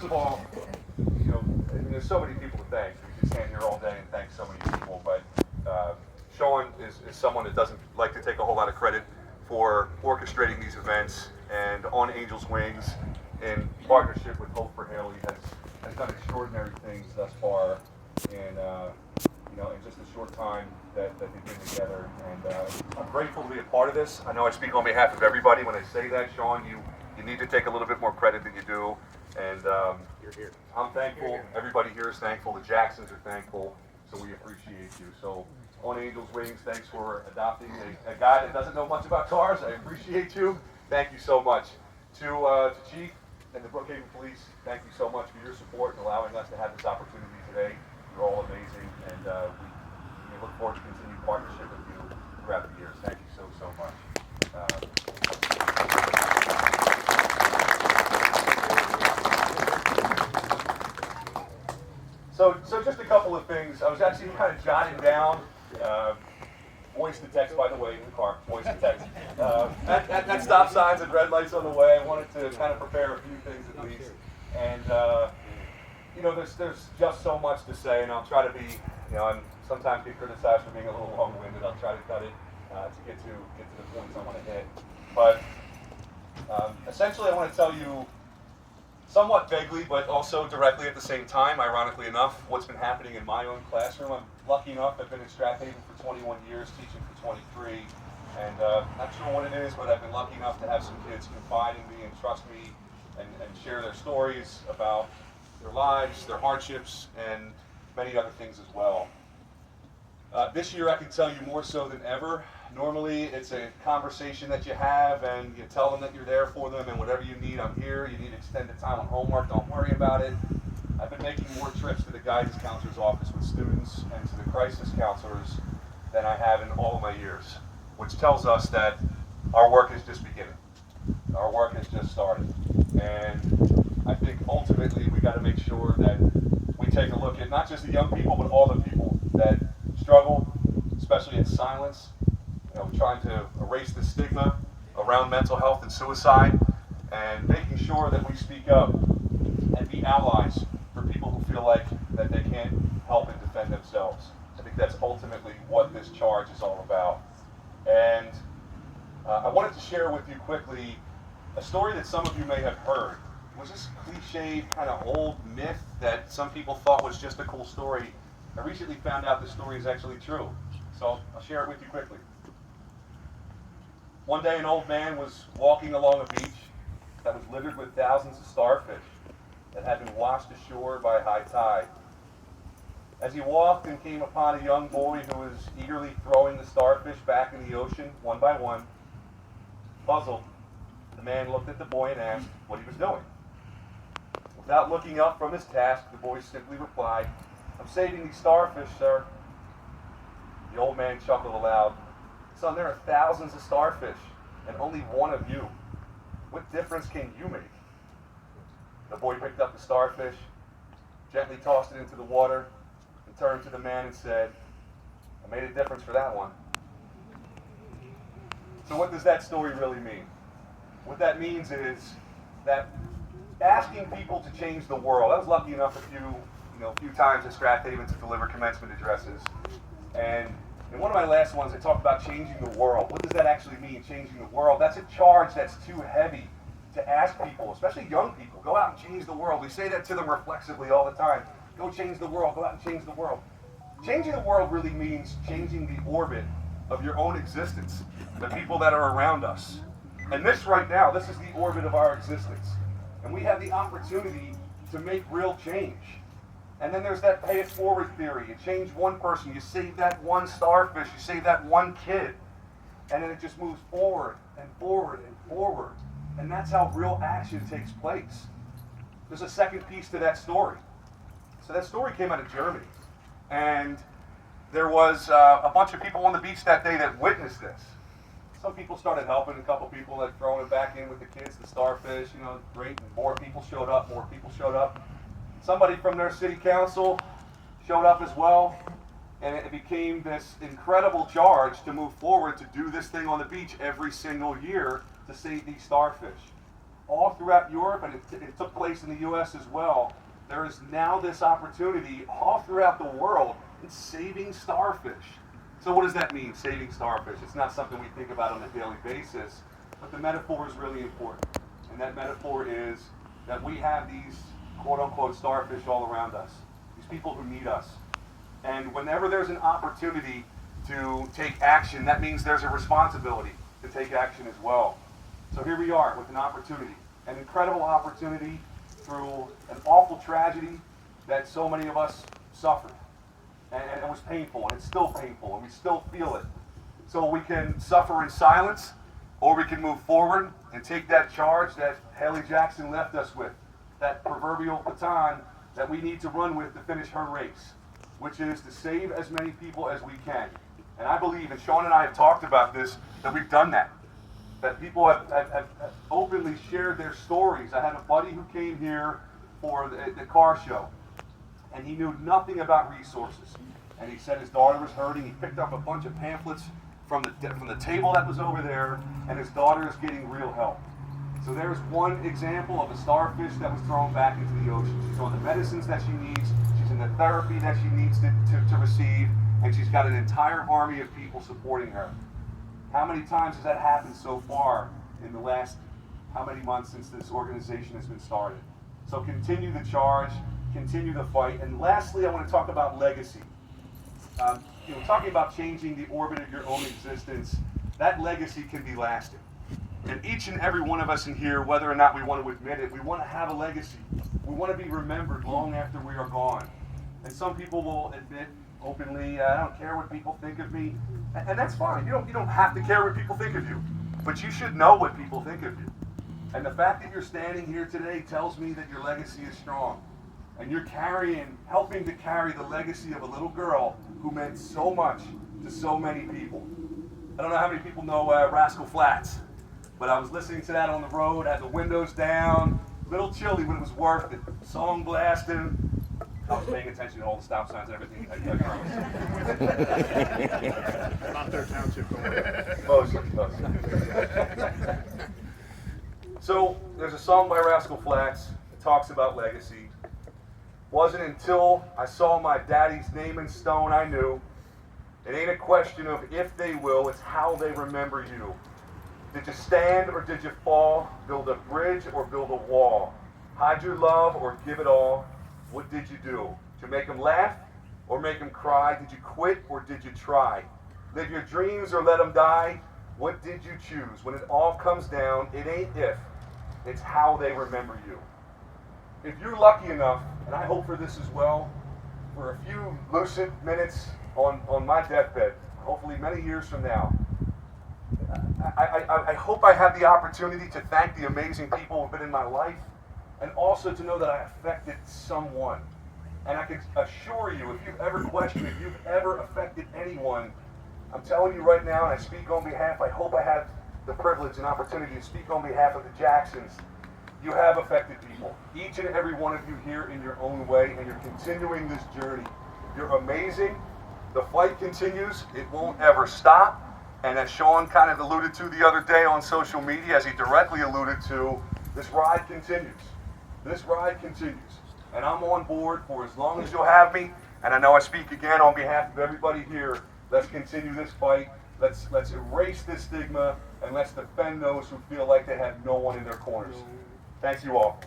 First of all, I mean, there's so many people to thank. We could stand here all day and thank so many people, but Sean is someone that doesn't like to take a whole lot of credit for orchestrating these events, and On Angel's Wings, in partnership with Hope for Hallie, has done extraordinary things thus far in just a short time that they've been together. And I'm grateful to be a part of this. I know I speak on behalf of everybody when I say that, Sean. You need to take a little bit more credit than you do. And You're here. I'm thankful. Everybody here is thankful. The Jacksons are thankful. So we appreciate you. So On Angel's Wings, thanks for adopting a guy that doesn't know much about cars. I appreciate you. Thank you so much. To Chief and the Brookhaven Police, thank you so much for your support and allowing us to have this opportunity today. You're all amazing, and we look forward to continued partnership with you throughout the years. Thank you so much. So just a couple of things. I was actually kind of jotting down, voice to text, by the way, in the car, voice to text. At stop signs and red lights on the way, I wanted to kind of prepare a few things at least. And, there's just so much to say, and I'll try to be, and sometimes get criticized for being a little long-winded. I'll try to cut it to get to the points I want to hit. But essentially, I want to tell you, somewhat vaguely, but also directly at the same time, ironically enough, what's been happening in my own classroom. I'm lucky enough, I've been in Strathaven for 21 years, teaching for 23, and not sure what it is, but I've been lucky enough to have some kids confide in me and trust me and share their stories about their lives, their hardships, and many other things as well. This year I can tell you more so than ever. Normally it's a conversation that you have and you tell them that you're there for them and whatever you need, I'm here. You need extended time on homework, don't worry about it. I've been making more trips to the guidance counselor's office with students and to the crisis counselors than I have in all of my years, which tells us that our work is just beginning. Our work has just started. And I think ultimately we got to make sure that we take a look at not just the young people, but all the people that struggle, especially in silence, trying to erase the stigma around mental health and suicide, and making sure that we speak up and be allies for people who feel like that they can't help and defend themselves. I think that's ultimately what this charge is all about. And I wanted to share with you quickly a story that some of you may have heard. It was this cliched, kind of old myth that some people thought was just a cool story. I recently found out the story is actually true, so I'll share it with you quickly. One day an old man was walking along a beach that was littered with thousands of starfish that had been washed ashore by high tide. As he walked and came upon a young boy who was eagerly throwing the starfish back in the ocean one by one, puzzled, the man looked at the boy and asked what he was doing. Without looking up from his task, the boy simply replied, "I'm saving these starfish, sir." The old man chuckled aloud. "Son, there are thousands of starfish and only one of you. What difference can you make?" The boy picked up the starfish, gently tossed it into the water, and turned to the man and said, "I made a difference for that one." So what does that story really mean? What that means is that asking people to change the world. I was lucky enough a few times at Strathaven to deliver commencement addresses. And in one of my last ones, I talked about changing the world. What does that actually mean, changing the world? That's a charge that's too heavy to ask people, especially young people. Go out and change the world. We say that to them reflexively all the time. Go change the world. Go out and change the world. Changing the world really means changing the orbit of your own existence, the people that are around us. And this right now, this is the orbit of our existence. And we have the opportunity to make real change. And then there's that pay it forward theory. You change one person, you save that one starfish, you save that one kid. And then it just moves forward and forward and forward. And that's how real action takes place. There's a second piece to that story. So that story came out of Germany. And there was a bunch of people on the beach that day that witnessed this. Some people started helping, a couple people had thrown it back in with the kids, the starfish, great. And more people showed up. Somebody from their city council showed up as well, and it became this incredible charge to move forward to do this thing on the beach every single year to save these starfish. all throughout Europe, and it took place in the U.S. as well. There is now this opportunity all throughout the world in saving starfish. So what does that mean, saving starfish? It's not something we think about on a daily basis, but the metaphor is really important. And that metaphor is that we have these quote-unquote starfish all around us, these people who need us. And whenever there's an opportunity to take action, that means there's a responsibility to take action as well. So here we are with an opportunity, an incredible opportunity through an awful tragedy that so many of us suffered. And it was painful, and it's still painful, and we still feel it. So we can suffer in silence, or we can move forward and take that charge that Hallie Jackson left us with, that proverbial baton that we need to run with to finish her race, which is to save as many people as we can. And I believe, and Sean and I have talked about this, that we've done that. That people have openly shared their stories. I had a buddy who came here for the car show, and he knew nothing about resources. And he said his daughter was hurting. He picked up a bunch of pamphlets from the table that was over there, and his daughter is getting real help. So there's one example of a starfish that was thrown back into the ocean. She's on the medicines that she needs, she's in the therapy that she needs to receive, and she's got an entire army of people supporting her. How many times has that happened so far in the last how many months since this organization has been started? So continue the charge, continue the fight. And lastly, I want to talk about legacy. Talking about changing the orbit of your own existence, that legacy can be lasting. And each and every one of us in here, whether or not we want to admit it, we want to have a legacy. We want to be remembered long after we are gone. And some people will admit openly, I don't care what people think of me. And that's fine. You don't have to care what people think of you. But you should know what people think of you. And the fact that you're standing here today tells me that your legacy is strong. And you're helping to carry the legacy of a little girl who meant so much to so many people. I don't know how many people know Rascal Flatts, but I was listening to that on the road, had the windows down, a little chilly, but it was worth it. Song blasting. I was paying attention to all the stop signs and everything. Not their township. Mostly. So there's a song by Rascal Flatts that talks about legacy. Wasn't until I saw my daddy's name in stone I knew. It ain't a question of if they will, it's how they remember you. Did you stand or did you fall? Build a bridge or build a wall? Hide your love or give it all? What did you do? Did you make them laugh or make them cry? Did you quit or did you try? Live your dreams or let them die? What did you choose? When it all comes down, it ain't if, it's how they remember you. If you're lucky enough, and I hope for this as well, for a few lucid minutes on my deathbed, hopefully many years from now, I hope I have the opportunity to thank the amazing people who've been in my life, and also to know that I affected someone. And I can assure you, if you've ever questioned, if you've ever affected anyone, I'm telling you right now, and I speak on behalf, I hope I have the privilege and opportunity to speak on behalf of the Jacksons. You have affected people, each and every one of you here in your own way, and you're continuing this journey. You're amazing. The fight continues. It won't ever stop. And as Sean kind of alluded to the other day on social media, as he directly alluded to, this ride continues. This ride continues. And I'm on board for as long as you'll have me. And I know I speak again on behalf of everybody here. Let's continue this fight. Let's erase this stigma, and let's defend those who feel like they have no one in their corners. Thanks you all.